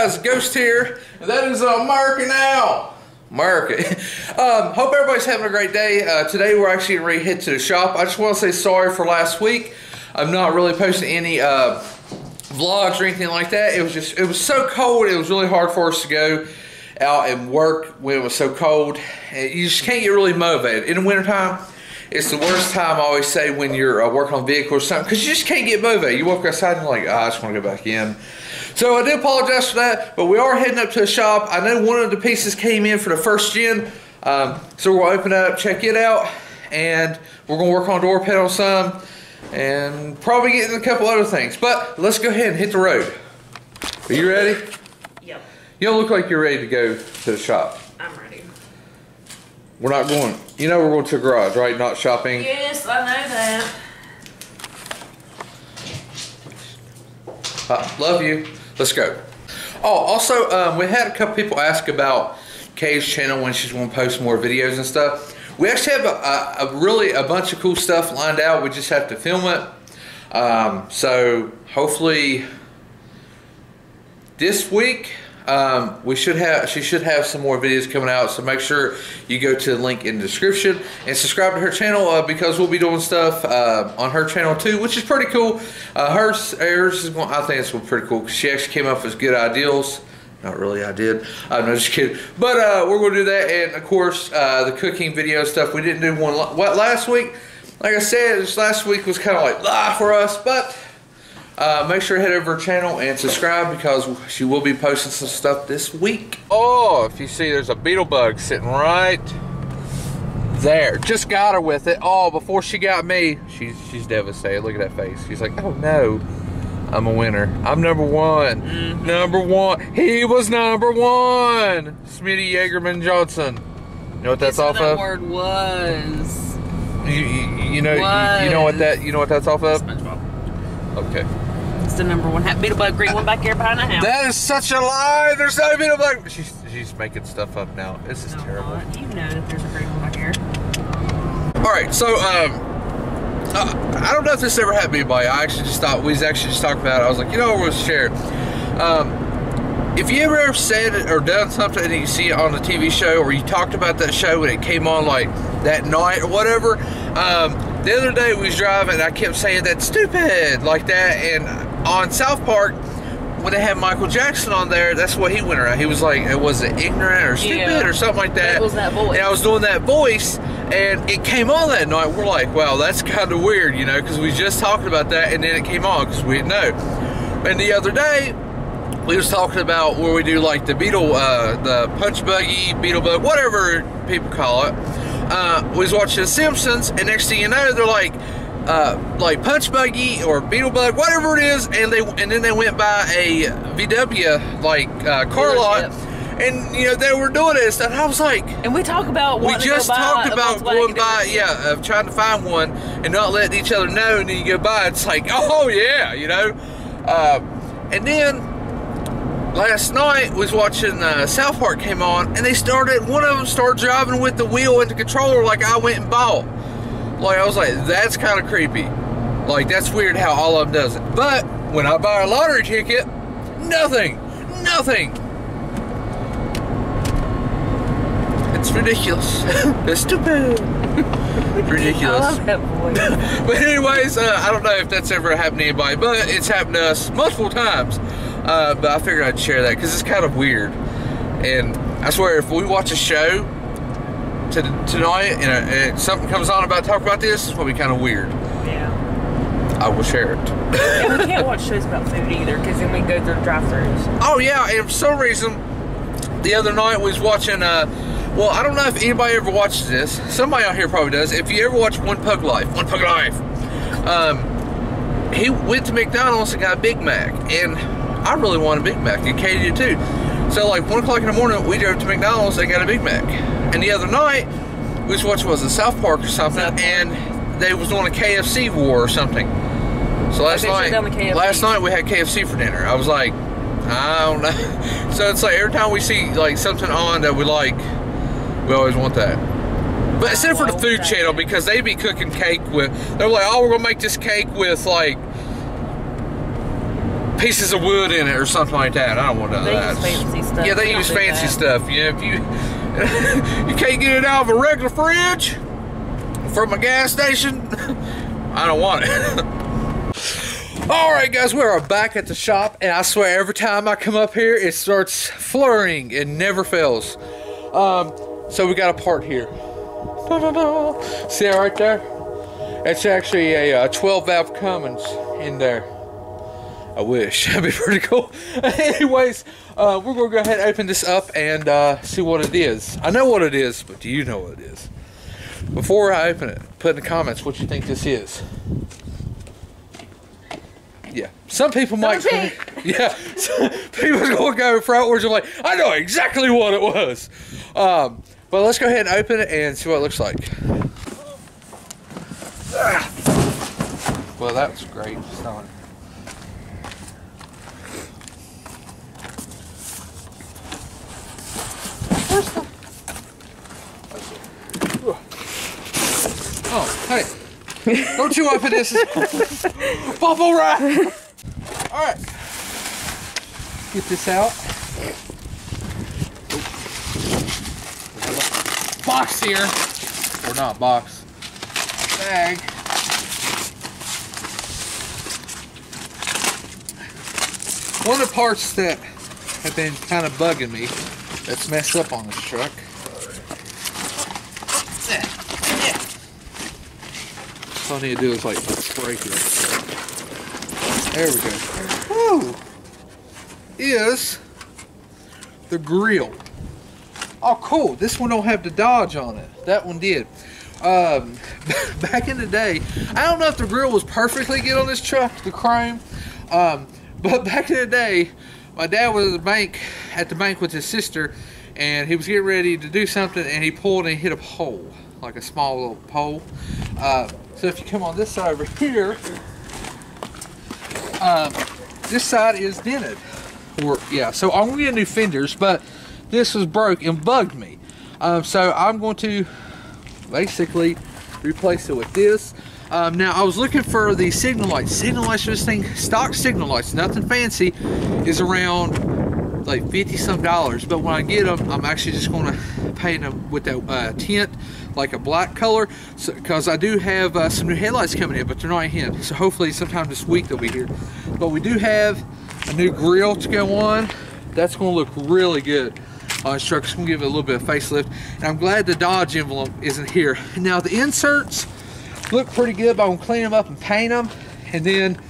guys, Ghost here, and that is America now. America. Hope everybody's having a great day. Today we're actually ready to head to the shop. I just want to say sorry for last week. I'm not really posting any vlogs or anything like that. It was so cold. It was really hard for us to go out and work when it was so cold. And you just can't get really motivated. In the wintertime, it's the worst time, I always say, when you're working on vehicles or something, because you just can't get motivated. You walk outside and you're like, I just want to go back in. So I do apologize for that, but we are heading up to the shop. I know one of the pieces came in for the first gen, so we'll open that up, check it out, and we're going to work on door panel some, and probably get in a couple other things. But let's go ahead and hit the road. Are you ready? Yep. You don't look like you're ready to go to the shop. I'm ready. We're not going, you know we're going to the garage, right? Not shopping? Yes, I know that. Love you. Let's go. Oh, also, we had a couple people ask about Kay's channel when she's going to post more videos and stuff. We actually have really a bunch of cool stuff lined out. We just have to film it. So hopefully this week she should have some more videos coming out. So make sure you go to the link in the description and subscribe to her channel because we'll be doing stuff on her channel too, which is pretty cool. Hers is going, I think it's pretty cool because she actually came up with good ideals. Not really, I did. I'm just kidding. But we're going to do that, and of course the cooking video stuff. We didn't do one last week. Like I said, this last week was kind of like blah for us, but make sure to head over to her channel and subscribe because she will be posting some stuff this week. Oh, if you see, there's a beetle bug sitting right there. Just got her with it. Oh, before she got me, she's devastated. Look at that face. She's like, oh no, I'm a winner. I'm number one. Mm-hmm. Number one. He was number one. Smitty Yeagerman Johnson. You know what that's off of? Word was. You know what that's off of? SpongeBob. Okay. It's the number one beetle bug green one back here behind the house. That is such a lie. There's no beetle bug. She's making stuff up now. This is terrible. You know that there's a green one back here. All right, so I don't know if this ever happened to anybody. We just talked about it. I was like, you know, we're going to share it. If you ever said or done something and you see it on the TV show, or you talked about that show when it came on like that night or whatever, the other day we was driving and I kept saying that's stupid like that, and on South Park when they had Michael Jackson on there, that's what he went around. He was like, was it ignorant or stupid or something like that? It was that voice. And I was doing that voice, and it came on that night. We're like, wow, that's kind of weird, you know, because we just talked about that, and then it came on because we didn't know. And the other day, we was talking about where we do like the beetle, the punch buggy, beetle bug, whatever people call it. We was watching The Simpsons, and next thing you know, they're like punch buggy or beetle bug, whatever it is, and then they went by a VW car lot, and you know they were doing this, and I was like, and we talked about going by, trying to find one and not letting each other know, and then you go by, it's like, oh yeah, you know, and then. Last night was watching South Park came on, and one of them started driving with the wheel and the controller like I went and bought. Like, I was like, that's kind of creepy. Like, that's weird how all of them does it. But when I buy a lottery ticket, nothing. It's ridiculous. It's stupid. Ridiculous. I love that voice. But anyways, I don't know if that's ever happened to anybody, but it's happened to us multiple times. But I figured I'd share that because it's kind of weird. And I swear, if we watch a show tonight and something comes on about talk about this, it's probably kind of weird. Yeah. I will share it. And we can't watch shows about food either because then we go through drive-thrus. Oh yeah, and for some reason, the other night we was watching. Well, I don't know if anybody ever watches this. Somebody out here probably does. If you ever watch One Pug Life, he went to McDonald's and got a Big Mac, and I really want a Big Mac, and Katie did too. So like 1 o'clock in the morning, we drove to McDonald's and got a Big Mac. And the other night, we was watching, was it South Park or something, and they was doing a KFC war or something. So last night we had KFC for dinner. I was like, I don't know. So it's like every time we see like something on that we like, we always want that. But except for the food channel, because they be cooking cake with, they're like, oh, we're gonna make this cake with like pieces of wood in it or something like that. I don't want none of that. They use fancy stuff. Yeah, they use fancy stuff. Yeah, if you you can't get it out of a regular fridge from a gas station, I don't want it. Alright guys, we are back at the shop, and I swear every time I come up here it starts flurrying. It never fails. So we got a part here. See that right there? It's actually a 12 valve Cummins in there. I wish. That'd be pretty cool. Anyways, we're going to go ahead and open this up and see what it is. I know what it is, but do you know what it is? Before I open it, put in the comments what you think this is. Yeah, some people might. Yeah, people's gonna go frontwards and like, I know exactly what it was. But let's go ahead and open it and see what it looks like. Well, that was great. Smelling. Oh, hey. Don't you open this. Bubble wrap. Alright. Get this out. Box here. Or not box. Bag. One of the parts that have been kind of bugging me that's messed up on this truck. All I need to do is like break it. There we go. Woo! Is the grill. Oh cool, this one don't have the Dodge on it. That one did. Back in the day, I don't know if the grill was perfectly good on this truck, the chrome. But back in the day, my dad was at the bank with his sister, and he was getting ready to do something, and he pulled and hit a pole, like a small little pole. So if you come on this side over here, this side is dented. Or yeah, so I'm gonna get new fenders, but this was broke and bugged me. So I'm going to basically replace it with this. Now I was looking for the signal lights. Signal lights for this thing, stock signal lights, nothing fancy, is around like $50 some. But when I get them, I'm actually just going to paint them with that tint, like a black color, because I do have some new headlights coming in, but they're not in. So hopefully sometime this week they'll be here. But we do have a new grill to go on. That's going to look really good on this truck. It's going to give it a little bit of facelift. And I'm glad the Dodge envelope isn't here. Now the inserts look pretty good, but I'm gonna clean them up and paint them. And then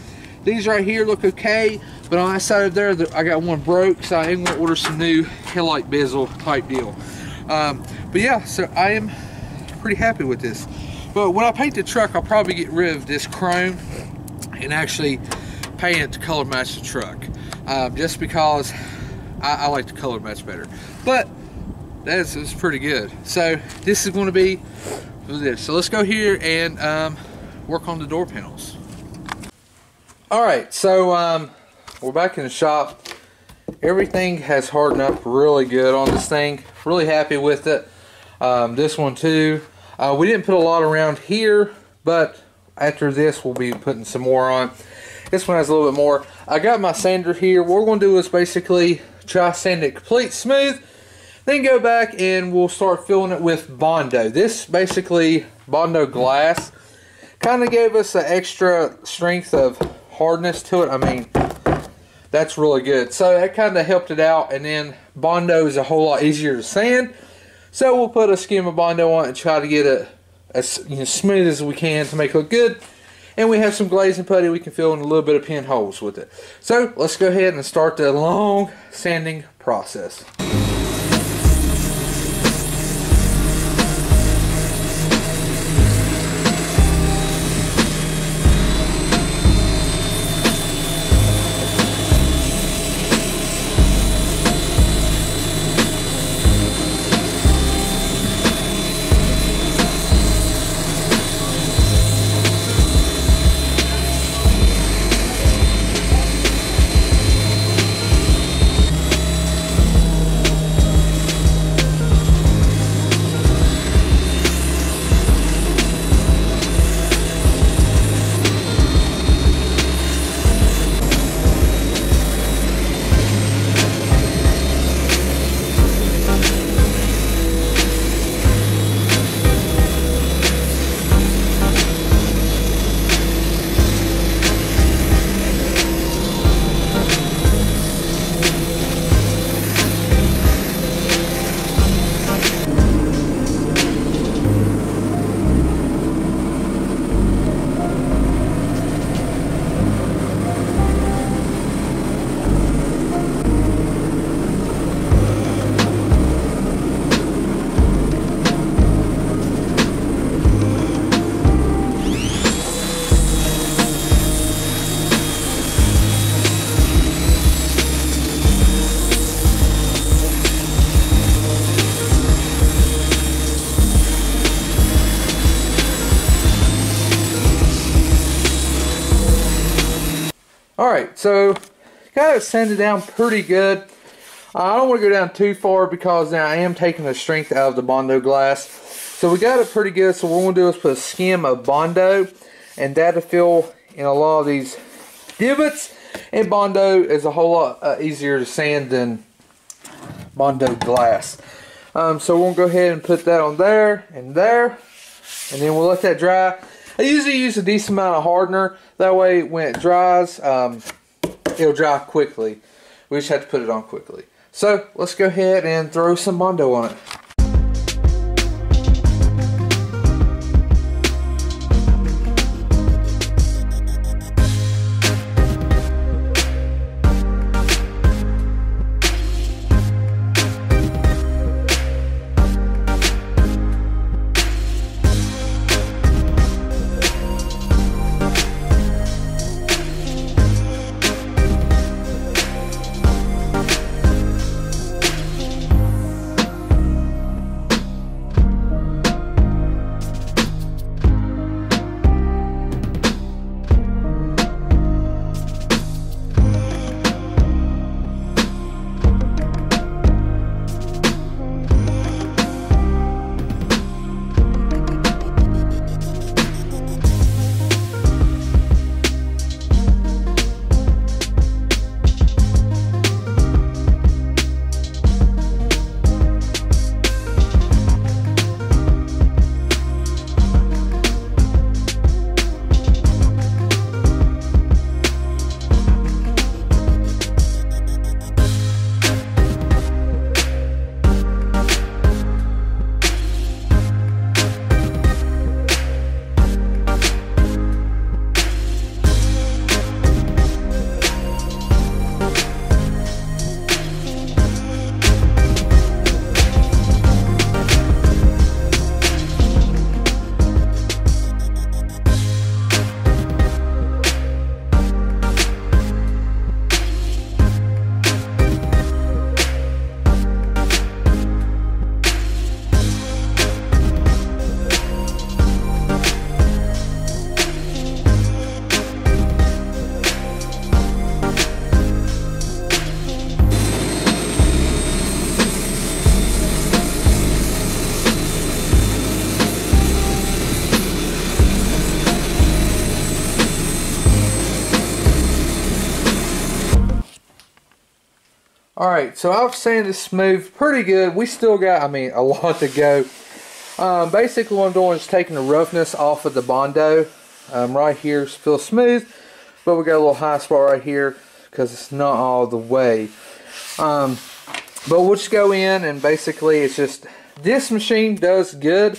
these right here look okay, but on that side of there, I got one broke, so I am gonna order some new headlight bezel type deal. But yeah, so I am pretty happy with this. But when I paint the truck, I'll probably get rid of this chrome and actually paint it to color match the truck, just because I like the color match better. But that's pretty good. So this is going to be for this. So let's go here and work on the door panels. Alright, so we're back in the shop. Everything has hardened up really good on this thing. Really happy with it. This one too. We didn't put a lot around here, but after this we'll be putting some more on. This one has a little bit more. I got my sander here. What we're going to do is basically try sand it complete smooth. Then go back and we'll start filling it with Bondo. This basically Bondo glass kind of gave us an extra strength of hardness to it. I mean, that's really good. So that kind of helped it out. And then Bondo is a whole lot easier to sand. So we'll put a skim of Bondo on it and try to get it as smooth as we can to make it look good. And we have some glazing putty we can fill in a little bit of pinholes with it. So let's go ahead and start the long sanding process. Alright, so got it sanded down pretty good. I don't want to go down too far because now I am taking the strength out of the Bondo glass. So we got it pretty good. So what we're going to do is put a skim of Bondo, and that'll fill in a lot of these divots. And Bondo is a whole lot easier to sand than Bondo glass. So we're going to go ahead and put that on there and there. And then we'll let that dry. I usually use a decent amount of hardener. That way when it dries, it'll dry quickly. We just have to put it on quickly. So let's go ahead and throw some Bondo on it. Alright, so I've sanded this smooth pretty good. We still got, a lot to go. Basically what I'm doing is taking the roughness off of the Bondo. Right here feels smooth, but we got a little high spot right here because it's not all the way. But we'll just go in and basically it's just, this machine does good,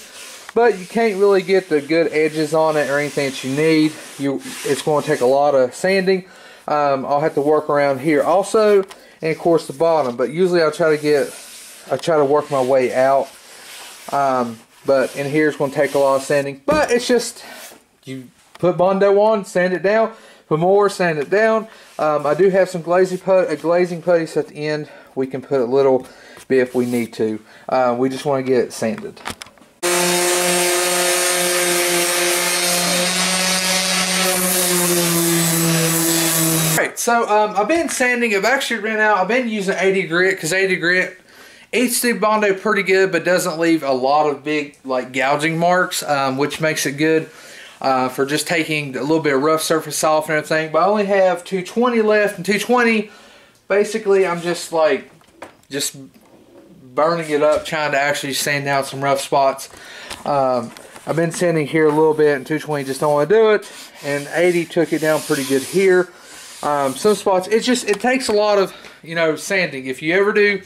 but you can't really get the good edges on it or anything that you need. It's going to take a lot of sanding. I'll have to work around here also, and of course the bottom, but usually I try to work my way out. But in here it's going to take a lot of sanding, but it's just, you put Bondo on, sand it down, put more, sand it down. I do have some glazing putty, so at the end we can put a little bit if we need to. We just want to get it sanded. Alright, so I've been sanding. I've actually ran out. I've been using 80 grit because 80 grit eats the Bondo pretty good, but doesn't leave a lot of big gouging marks, which makes it good for just taking a little bit of rough surface off and everything. But I only have 220 left, and 220, basically I'm just burning it up, trying to actually sand down some rough spots. I've been sanding here a little bit, and 220 just don't want to do it, and 80 took it down pretty good here. Some spots, it takes a lot of, sanding. If you ever do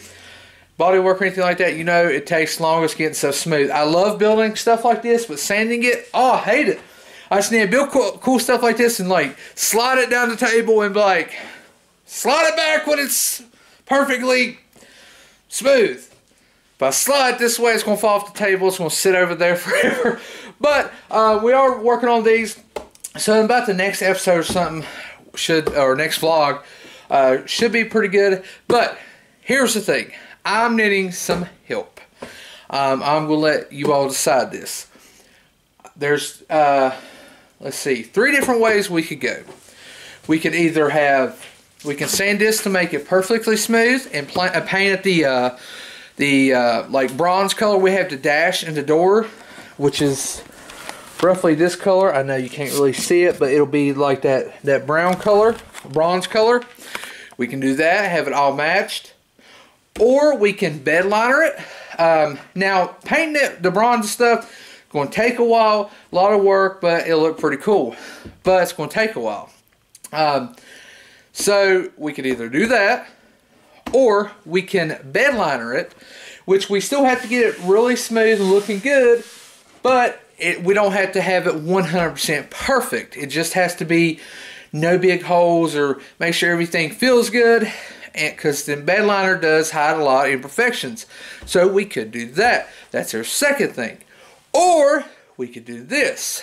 body work or anything like that, it takes longest getting so smooth. I love building stuff like this, but sanding it, I hate it. I just need to build cool stuff like this and slide it down the table and slide it back when it's perfectly smooth. If I slide it this way, it's going to fall off the table. It's going to sit over there forever. But we are working on these. So about the next episode or something, or next vlog, should be pretty good. But here's the thing. I'm needing some help. I'm going to let you all decide this. There's, let's see, 3 different ways we could go. we could either have, we can sand this to make it perfectly smooth and paint it the like bronze color we have the dash and the door, which is roughly this color. I know you can't really see it, but it'll be like that brown color, bronze color. We can do that, have it all matched. Or we can bed liner it. Now, painting it, the bronze stuff, going to take a while, a lot of work, but it'll look pretty cool. But it's going to take a while. So we could either do that, or we can bed liner it, which we still have to get it really smooth and looking good, but we don't have to have it 100% perfect. It just has to be no big holes, or make sure everything feels good, because the bed liner does hide a lot of imperfections. So we could do that. That's our second thing. Or we could do this.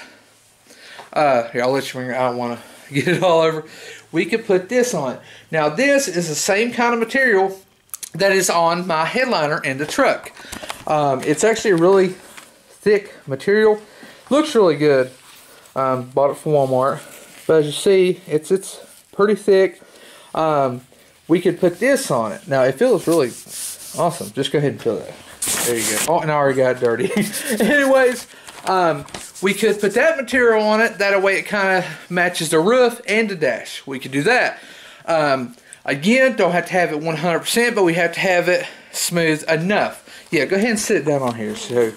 Here, I'll let you bring it. I don't want to get it all over. We could put this on. Now this is the same kind of material that is on my headliner in the truck. It's actually a really thick material. Looks really good. Bought it from Walmart. But as you see, it's pretty thick. We could put this on it. Now it feels really awesome. Just go ahead and feel that. There you go. Oh, and I already got dirty. Anyways, we could put that material on it. That way it kind of matches the roof and the dash. We could do that. Again, don't have to have it 100%, but we have to have it smooth enough. Yeah, go ahead and sit it down on here so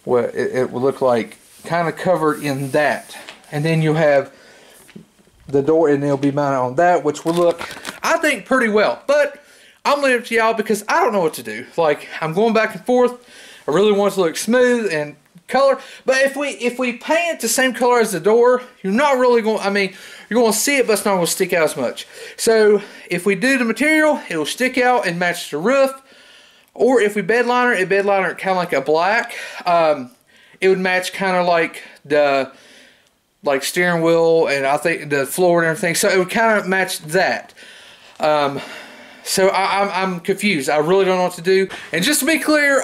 what it will look like, kind of covered in that. And then you'll have the door, and it'll be mounted on that, which will look, I think, pretty well. But I'm leaving it to y'all because I don't know what to do. Like, I'm going back and forth. I really want it to look smooth and color. But if we paint it the same color as the door, you're not really going, I mean, you're going to see it, but it's not going to stick out as much. So if we do the material, it'll stick out and match the roof. Or if we bed liner it kind of like a black. It would match kind of like the steering wheel, and I think the floor and everything. So it would kind of match that. So I'm confused. I really don't know what to do. And just to be clear,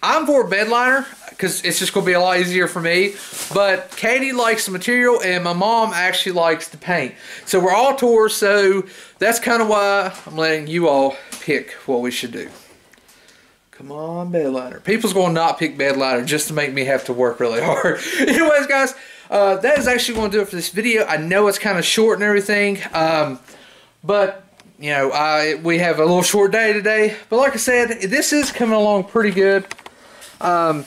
I'm for bed liner because it's just going to be a lot easier for me. But Katie likes the material, and my mom actually likes the paint. So we're all tours. So that's kind of why I'm letting you all pick what we should do. Come on, bed liner. People's going to not pick bed liner just to make me have to work really hard. Anyways, guys, that is actually going to do it for this video. I know it's kind of short and everything, but you know, we have a little short day today. But like I said, this is coming along pretty good. I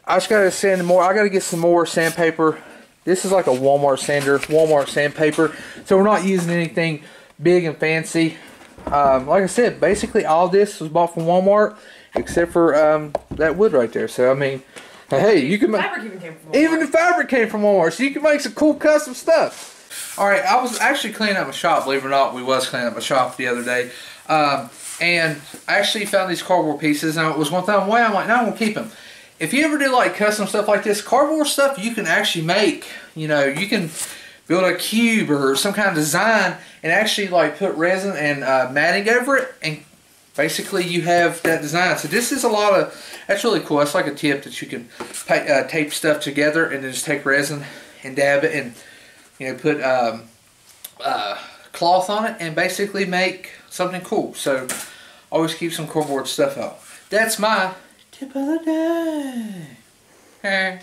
just got to sand more. I got to get some more sandpaper. This is like a Walmart sander, Walmart sandpaper. So we're not using anything big and fancy. Like I said, basically all this was bought from Walmart, except for that wood right there. So I mean, hey, you can make even the fabric came from Walmart, so you can make some cool custom stuff. All right, I was actually cleaning up my shop. Believe it or not, we was cleaning up my shop the other day, and I actually found these cardboard pieces. And it was one thing I'm like, no, I'm gonna keep them. If you ever do like custom stuff like this, cardboard stuff, you can actually make. You know, you can build a cube or some kind of design and actually like put resin and matting over it, and basically you have that design. So this is a lot of, that's really cool. That's like a tip that you can tape stuff together and then just take resin and dab it and, you know, put cloth on it and basically make something cool. So always keep some cardboard stuff out. That's my tip of the day. Okay.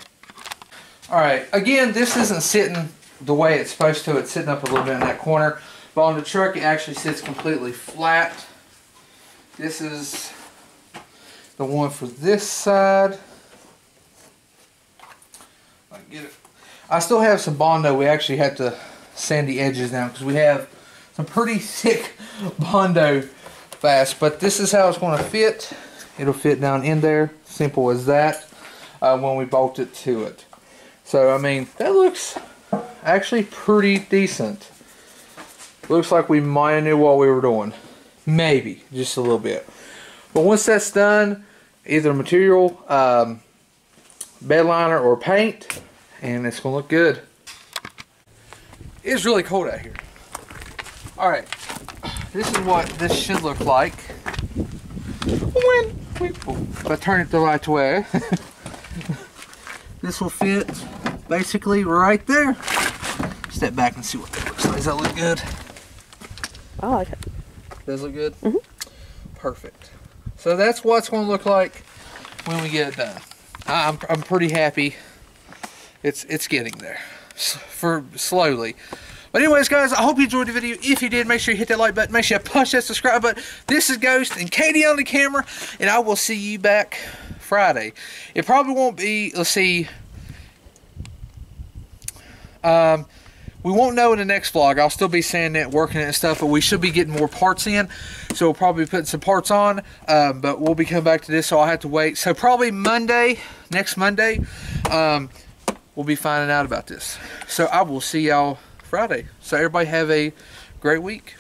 Alright, again, this isn't sitting the way it's supposed to. It's sitting up a little bit in that corner. But on the truck, it actually sits completely flat. This is the one for this side. I get it. I still have some Bondo. We actually have to sand the edges down because we have some pretty thick Bondo fast. But this is how it's going to fit. It'll fit down in there. Simple as that. When we bolt it to it. So I mean, that looks actually pretty decent. Looks like we might have knew what we were doing. Maybe just a little bit. But once that's done, either material, bed liner, or paint, and it's gonna look good. It's really cold out here. Alright, this is what this should look like if I turn it the right way. This will fit basically right there. Step back and see what that looks like. Does that look good? I like it. Does it look good? Mm-hmm. Perfect. So that's what it's going to look like when we get it done. I'm pretty happy. It's getting there, for slowly. But anyways, guys, I hope you enjoyed the video. If you did, make sure you hit that like button. Make sure you punch that subscribe button. This is Ghost and Katie on the camera, and I will see you back Friday. It probably won't be, let's see, we won't know in the next vlog. I'll still be sanding it, working it and stuff, but we should be getting more parts in. So we'll probably be putting some parts on, but we'll be coming back to this, so I'll have to wait. So probably Monday, next Monday, we'll be finding out about this. So I will see y'all Friday. So everybody have a great week.